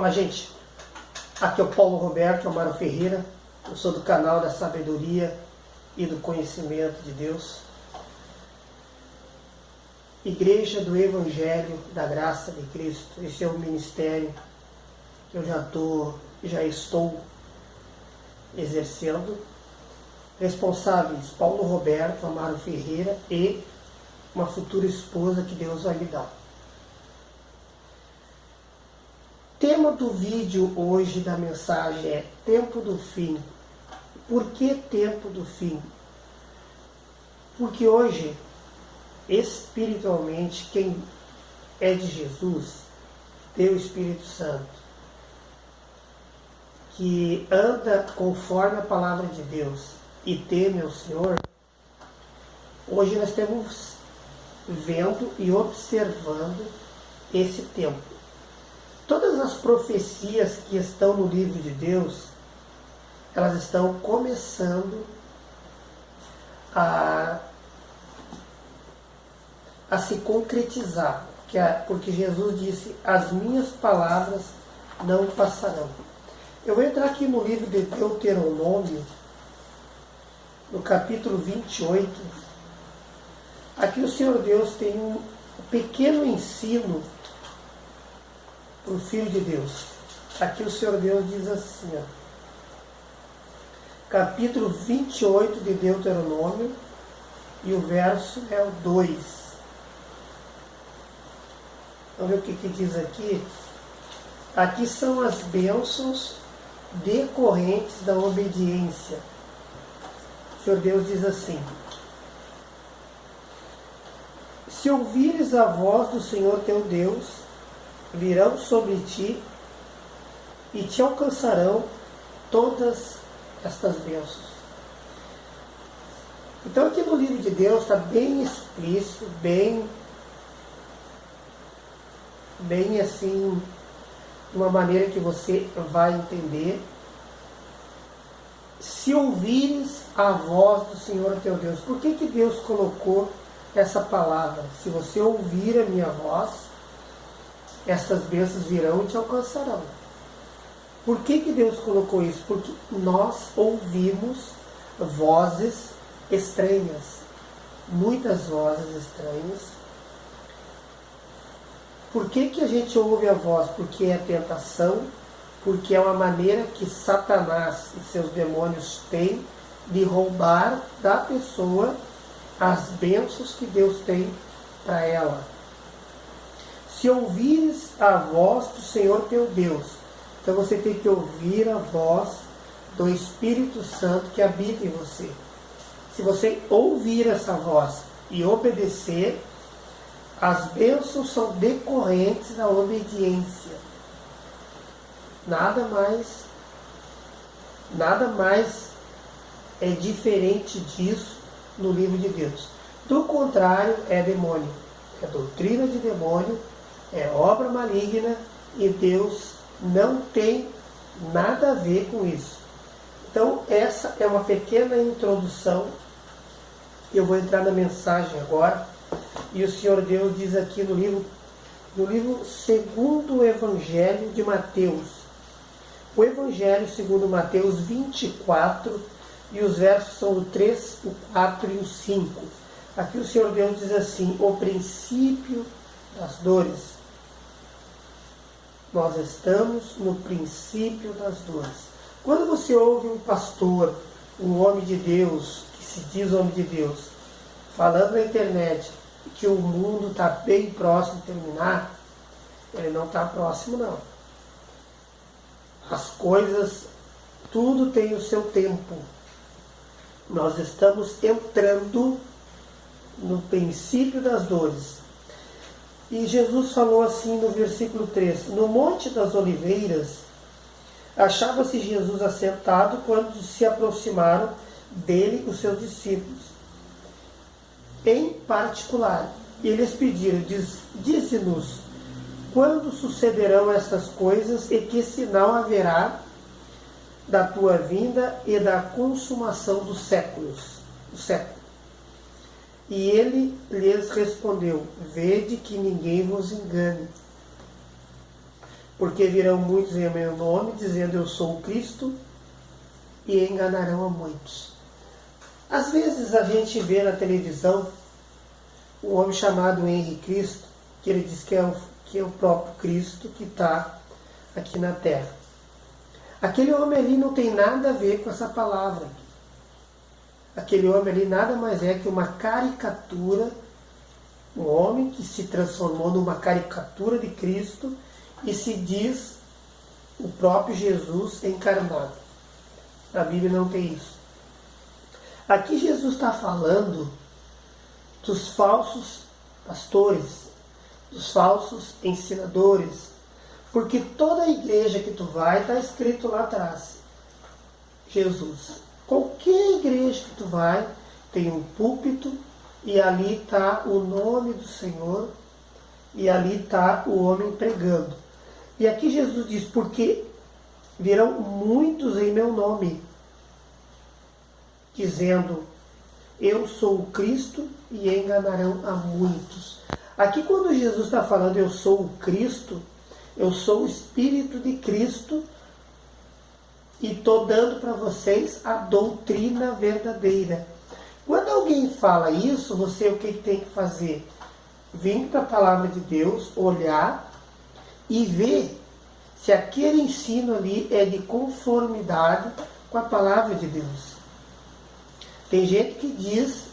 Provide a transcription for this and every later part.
Fala, gente, aqui é o Paulo Roberto Amaro Ferreira, eu sou do canal da Sabedoria e do Conhecimento de Deus, Igreja do Evangelho da Graça de Cristo. Esse é o ministério que eu já estou exercendo. Responsáveis Paulo Roberto Amaro Ferreira e uma futura esposa que Deus vai me dar. Tema do vídeo hoje da mensagem é Tempo do Fim. Por que tempo do fim? Porque hoje, espiritualmente, quem é de Jesus, tem o Espírito Santo, que anda conforme a palavra de Deus e teme ao Senhor, hoje nós estamos vendo e observando esse tempo. Todas as profecias que estão no livro de Deus, elas estão começando a se concretizar, porque Jesus disse, as minhas palavras não passarão. Eu vou entrar aqui no livro de Deuteronômio, no capítulo 28. Aqui o Senhor Deus tem um pequeno ensino para o Filho de Deus. Aqui o Senhor Deus diz assim, ó, capítulo 28 de Deuteronômio, e o verso é o 2. Vamos ver o que diz aqui. Aqui são as bênçãos decorrentes da obediência. O Senhor Deus diz assim: se ouvires a voz do Senhor teu Deus, virão sobre ti e te alcançarão todas estas bênçãos. Então aqui no livro de Deus está bem explícito, bem assim, de uma maneira que você vai entender. Se ouvires a voz do Senhor teu Deus. Por que Deus colocou essa palavra? Se você ouvir a minha voz, estas bênçãos virão e te alcançarão. Por que Deus colocou isso? Porque nós ouvimos vozes estranhas, muitas vozes estranhas. Por que a gente ouve a voz? Porque é tentação, porque é uma maneira que Satanás e seus demônios têm de roubar da pessoa as bênçãos que Deus tem para ela. Se ouvires a voz do Senhor teu Deus, então você tem que ouvir a voz do Espírito Santo que habita em você. Se você ouvir essa voz e obedecer, as bênçãos são decorrentes da obediência. Nada mais é diferente disso no livro de Deus. Do contrário, é demônio. É doutrina de demônio, é obra maligna e Deus não tem nada a ver com isso. Então, essa é uma pequena introdução. Eu vou entrar na mensagem agora. E o Senhor Deus diz aqui no livro segundo o Evangelho de Mateus. O Evangelho segundo Mateus 24, e os versos são o 3, o 4 e o 5. Aqui o Senhor Deus diz assim: o princípio das dores. Nós estamos no princípio das dores. Quando você ouve um pastor, um homem de Deus, que se diz homem de Deus, falando na internet que o mundo está bem próximo de terminar, ele não está próximo, não. As coisas, tudo tem o seu tempo. Nós estamos entrando no princípio das dores. E Jesus falou assim no versículo 3: no Monte das Oliveiras, achava-se Jesus assentado quando se aproximaram dele os seus discípulos. Em particular, eles pediram, dize-nos, quando sucederão estas coisas e que sinal haverá da tua vinda e da consumação dos séculos? E ele lhes respondeu: vede que ninguém vos engane, porque virão muitos em meu nome, dizendo eu sou o Cristo, e enganarão a muitos. Às vezes a gente vê na televisão um homem chamado Henri Cristo, que ele diz que é o próprio Cristo que está aqui na Terra. Aquele homem ali não tem nada a ver com essa palavra. Aquele homem ali nada mais é que uma caricatura, um homem que se transformou numa caricatura de Cristo e se diz o próprio Jesus encarnado. A Bíblia não tem isso. Aqui Jesus está falando dos falsos pastores, dos falsos ensinadores, porque toda a igreja que tu vai está escrito lá atrás, Jesus. Qualquer igreja que tu vai tem um púlpito e ali está o nome do Senhor e ali está o homem pregando. E aqui Jesus diz, porque virão muitos em meu nome, dizendo, eu sou o Cristo, e enganarão a muitos. Aqui quando Jesus está falando, eu sou o Cristo, eu sou o Espírito de Cristo, e estou dando para vocês a doutrina verdadeira. Quando alguém fala isso, você o que tem que fazer? Vir para a palavra de Deus, olhar e ver se aquele ensino ali é de conformidade com a palavra de Deus. Tem gente que diz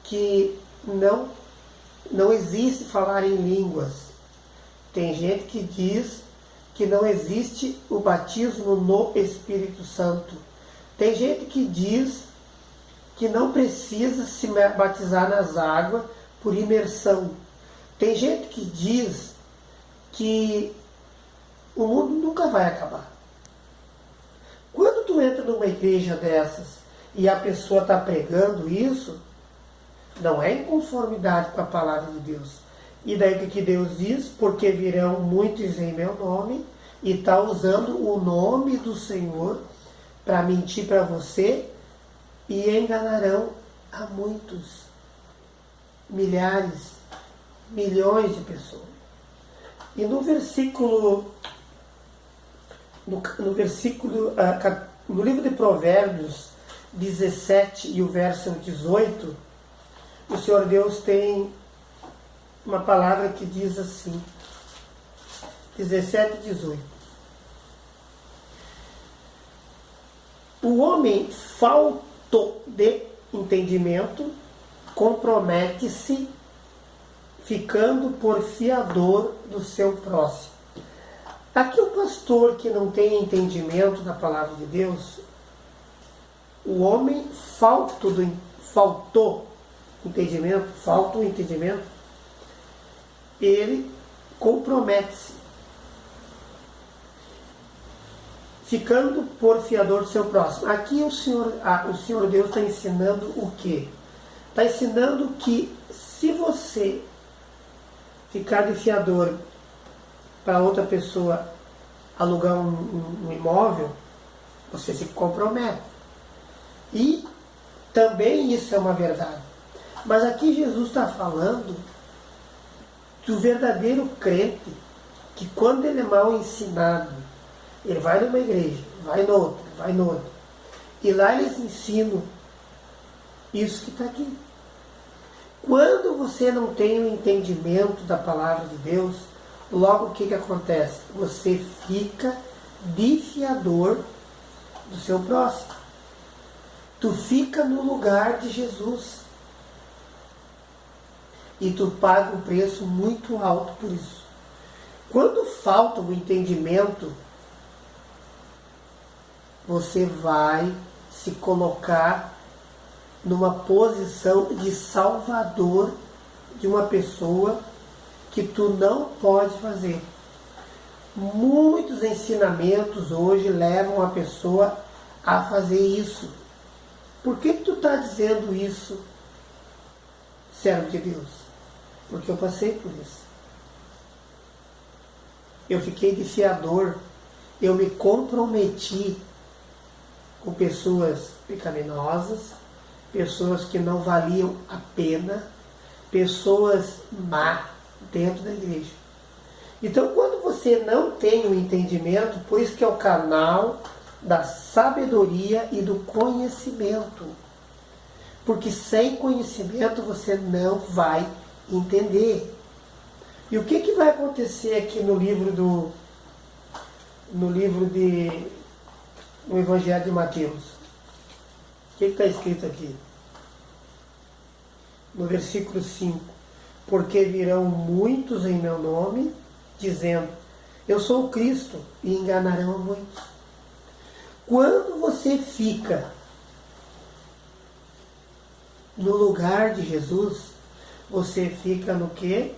que não existe falar em línguas. Tem gente que diz que não existe o batismo no Espírito Santo. Tem gente que diz que não precisa se batizar nas águas por imersão. Tem gente que diz que o mundo nunca vai acabar. Quando tu entra numa igreja dessas e a pessoa está pregando isso, não é em conformidade com a palavra de Deus. E daí o que Deus diz? Porque virão muitos em meu nome, e está usando o nome do Senhor para mentir para você, e enganarão a muitos, milhares, milhões de pessoas. E no livro de Provérbios 17 e o verso 18, o Senhor Deus tem uma palavra que diz assim, 17 e 18. O homem falto de entendimento compromete-se ficando por fiador do seu próximo. Aqui o pastor que não tem entendimento da palavra de Deus, o homem faltou entendimento, ele compromete-se, ficando por fiador do seu próximo. Aqui o Senhor Deus está ensinando o quê? Está ensinando que se você ficar de fiador para outra pessoa alugar um imóvel, você se compromete. E também isso é uma verdade. Mas aqui Jesus está falando do verdadeiro crente, que quando ele é mal ensinado, ele vai numa igreja, vai no outro. E lá eles ensinam isso que está aqui. Quando você não tem o entendimento da palavra de Deus, logo o que acontece? Você fica de fiador do seu próximo. Tu fica no lugar de Jesus. E tu paga um preço muito alto por isso. Quando falta o entendimento, você vai se colocar numa posição de salvador de uma pessoa que tu não pode fazer. Muitos ensinamentos hoje levam a pessoa a fazer isso. Por que tu está dizendo isso, servo de Deus? Porque eu passei por isso. Eu fiquei de fiador. Eu me comprometi com pessoas pecaminosas, pessoas que não valiam a pena, pessoas má dentro da igreja. Então, quando você não tem o entendimento, por isso que é o canal da sabedoria e do conhecimento. Porque sem conhecimento você não vai entender. E o que vai acontecer aqui no Evangelho de Mateus? O que está escrito aqui? No versículo 5. Porque virão muitos em meu nome, dizendo, eu sou o Cristo, e enganarão a muitos. Quando você fica no lugar de Jesus, você fica no quê?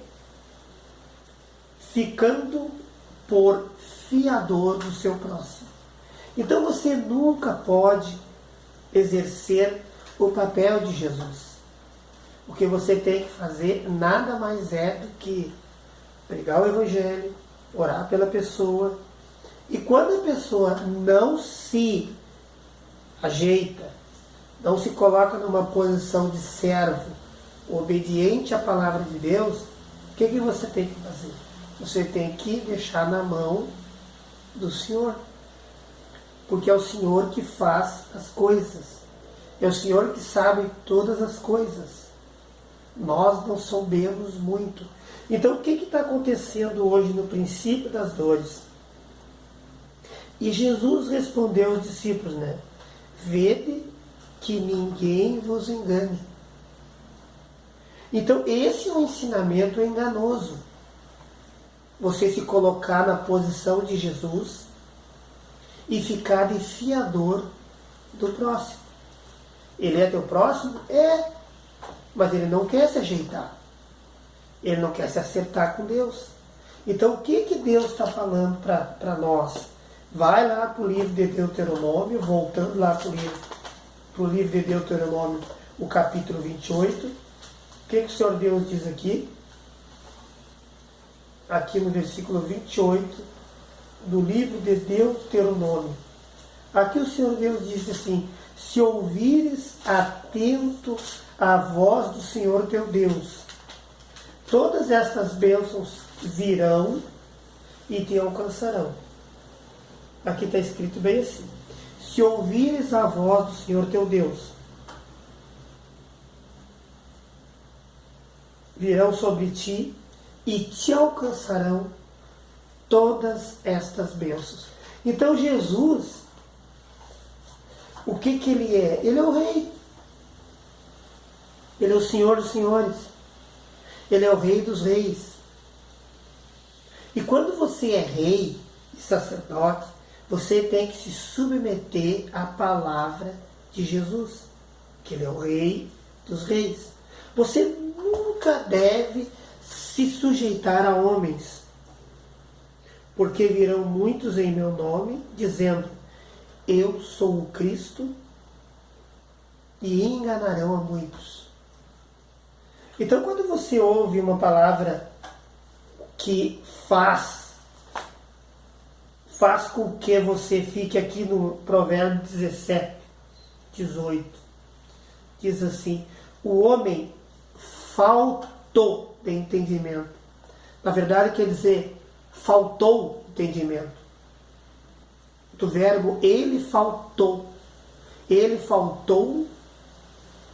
Ficando por fiador do seu próximo. Então você nunca pode exercer o papel de Jesus. O que você tem que fazer nada mais é do que pregar o Evangelho, orar pela pessoa. E quando a pessoa não se ajeita, não se coloca numa posição de servo, obediente à palavra de Deus, o que você tem que fazer? Você tem que deixar na mão do Senhor. Porque é o Senhor que faz as coisas. É o Senhor que sabe todas as coisas. Nós não sabemos muito. Então o que está acontecendo hoje no princípio das dores? E Jesus respondeu aos discípulos, vede que ninguém vos engane. Então esse é um ensinamento enganoso. Você se colocar na posição de Jesus e ficar de fiador do próximo. Ele é teu próximo? É. Mas ele não quer se ajeitar. Ele não quer se acertar com Deus. Então o que Deus está falando para nós? Vai lá para o livro de Deuteronômio, voltando lá para o livro de Deuteronômio, o capítulo 28. O que o Senhor Deus diz aqui? Aqui no versículo 28 do livro de Deuteronômio. Aqui o Senhor Deus diz assim, se ouvires atento a voz do Senhor teu Deus, todas estas bênçãos virão e te alcançarão. Aqui está escrito bem assim, se ouvires a voz do Senhor teu Deus, virão sobre ti e te alcançarão todas estas bênçãos. Então Jesus, o que ele é? Ele é o rei. Ele é o Senhor dos senhores. Ele é o rei dos reis. E quando você é rei e sacerdote, você tem que se submeter à palavra de Jesus, que ele é o rei dos reis. Você nunca deve se sujeitar a homens, porque virão muitos em meu nome, dizendo, eu sou o Cristo, e enganarão a muitos. Então, quando você ouve uma palavra que faz com que você fique aqui no Provérbio 17, 18, diz assim, o homem faltou de entendimento. Na verdade, quer dizer, faltou entendimento. Do verbo, ele faltou. Ele faltou,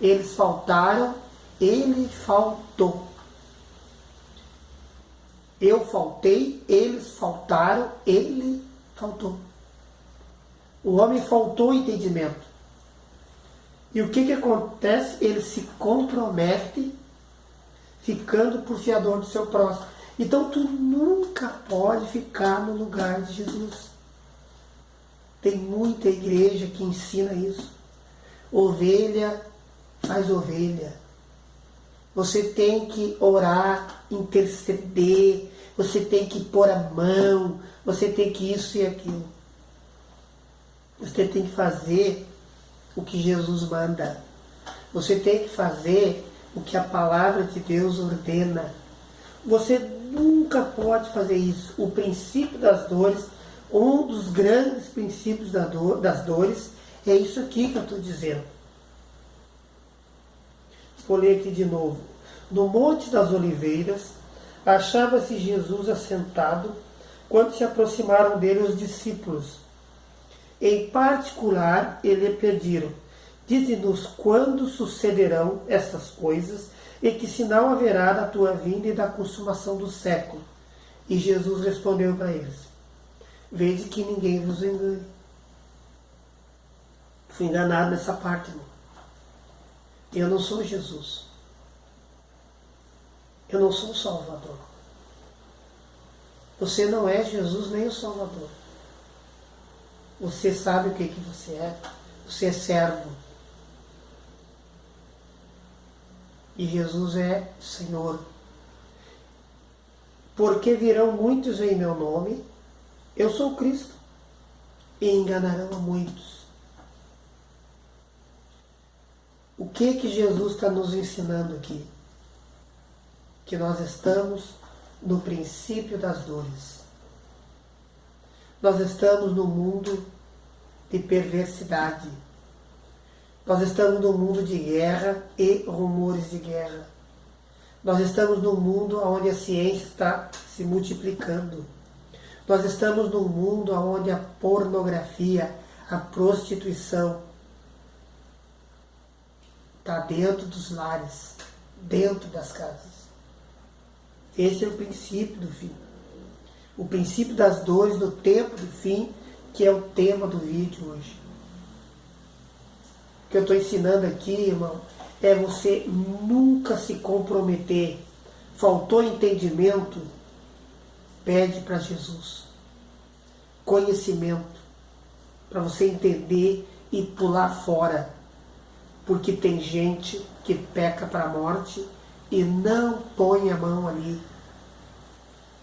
eles faltaram, ele faltou. Eu faltei, eles faltaram, ele faltou. O homem faltou entendimento. E o que acontece? Ele se compromete ficando por fiador do seu próximo. Então tu nunca pode ficar no lugar de Jesus. Tem muita igreja que ensina isso. Ovelha faz ovelha. Você tem que orar, interceder, você tem que pôr a mão, você tem que isso e aquilo. Você tem que fazer o que Jesus manda. Você tem que fazer o que a palavra de Deus ordena. Você nunca pode fazer isso. O princípio das dores, um dos grandes princípios das dores, é isso aqui que eu estou dizendo. Vou ler aqui de novo. No Monte das Oliveiras, achava-se Jesus assentado quando se aproximaram dele os discípulos. Em particular, ele pediram: dize-nos quando sucederão estas coisas e que sinal haverá da tua vinda e da consumação do século. E Jesus respondeu para eles: vede que ninguém vos engane. Fui enganado nessa parte, irmão. Eu não sou Jesus. Eu não sou o Salvador. Você não é Jesus nem o Salvador. Você sabe o que você é. Você é servo. E Jesus é Senhor. Porque virão muitos em meu nome, eu sou Cristo, e enganarão a muitos. O que Jesus está nos ensinando aqui? Que nós estamos no princípio das dores. Nós estamos no mundo de perversidade. Nós estamos no mundo de guerra e rumores de guerra. Nós estamos num mundo onde a ciência está se multiplicando. Nós estamos num mundo onde a pornografia, a prostituição está dentro dos lares, dentro das casas. Esse é o princípio do fim. O princípio das dores do tempo do fim, que é o tema do vídeo hoje. O que eu estou ensinando aqui, irmão, é você nunca se comprometer. Faltou entendimento? Pede para Jesus. Conhecimento. Para você entender e pular fora. Porque tem gente que peca para a morte e não põe a mão ali.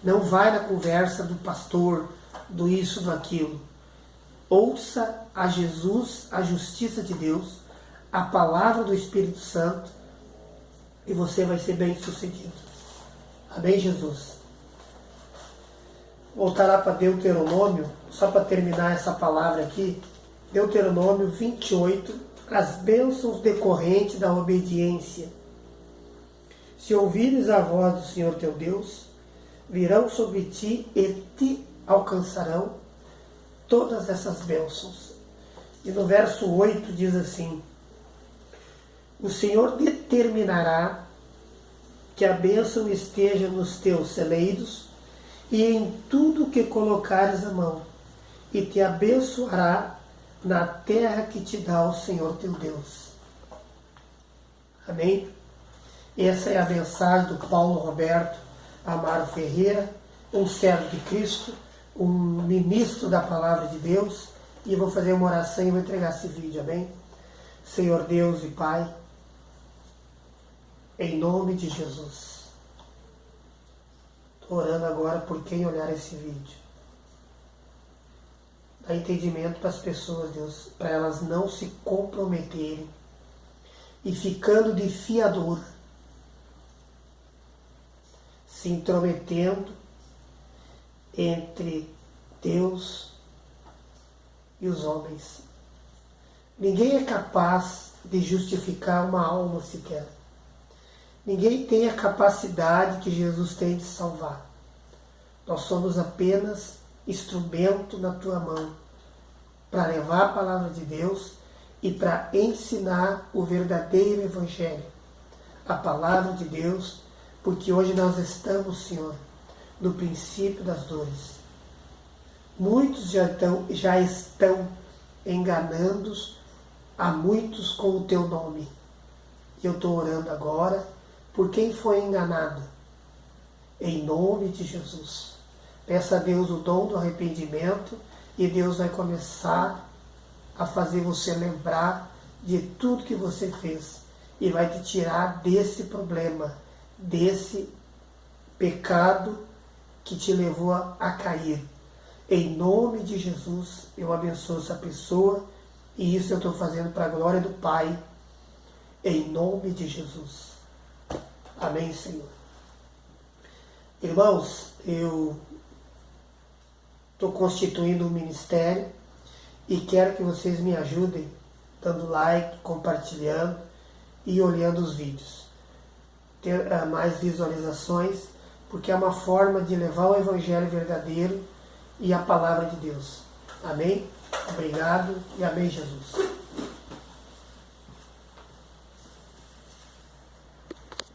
Não vai na conversa do pastor, do isso, do aquilo. Ouça a Jesus, a justiça de Deus, a palavra do Espírito Santo, e você vai ser bem sucedido. Amém, Jesus? Voltar lá para Deuteronômio, só para terminar essa palavra aqui. Deuteronômio 28, as bênçãos decorrentes da obediência. Se ouvires a voz do Senhor teu Deus, virão sobre ti e te alcançarão todas essas bênçãos. E no verso 8 diz assim: o Senhor determinará que a bênção esteja nos teus celeiros e em tudo que colocares a mão, e te abençoará na terra que te dá o Senhor teu Deus. Amém? Essa é a mensagem do Paulo Roberto Amaro Ferreira, um servo de Cristo, um ministro da Palavra de Deus, e eu vou fazer uma oração e vou entregar esse vídeo, amém? Senhor Deus e Pai, em nome de Jesus, estou orando agora por quem olhar esse vídeo. Dá entendimento para as pessoas, Deus, para elas não se comprometerem e ficando de fiador, se intrometendo entre Deus e os homens. Ninguém é capaz de justificar uma alma sequer. Ninguém tem a capacidade que Jesus tem de salvar. Nós somos apenas instrumento na tua mão para levar a palavra de Deus e para ensinar o verdadeiro Evangelho, a palavra de Deus, porque hoje nós estamos, Senhor, no princípio das dores. Muitos já estão enganando a muitos com o teu nome. E eu estou orando agora por quem foi enganado. Em nome de Jesus. Peça a Deus o dom do arrependimento e Deus vai começar a fazer você lembrar de tudo que você fez e vai te tirar desse problema, desse pecado que te levou a cair. Em nome de Jesus, eu abençoo essa pessoa e isso eu estou fazendo para a glória do Pai. Em nome de Jesus. Amém, Senhor. Irmãos, eu estou constituindo um ministério e quero que vocês me ajudem dando like, compartilhando e olhando os vídeos. Ter mais visualizações, porque é uma forma de levar o Evangelho verdadeiro e a palavra de Deus. Amém? Obrigado e amém, Jesus.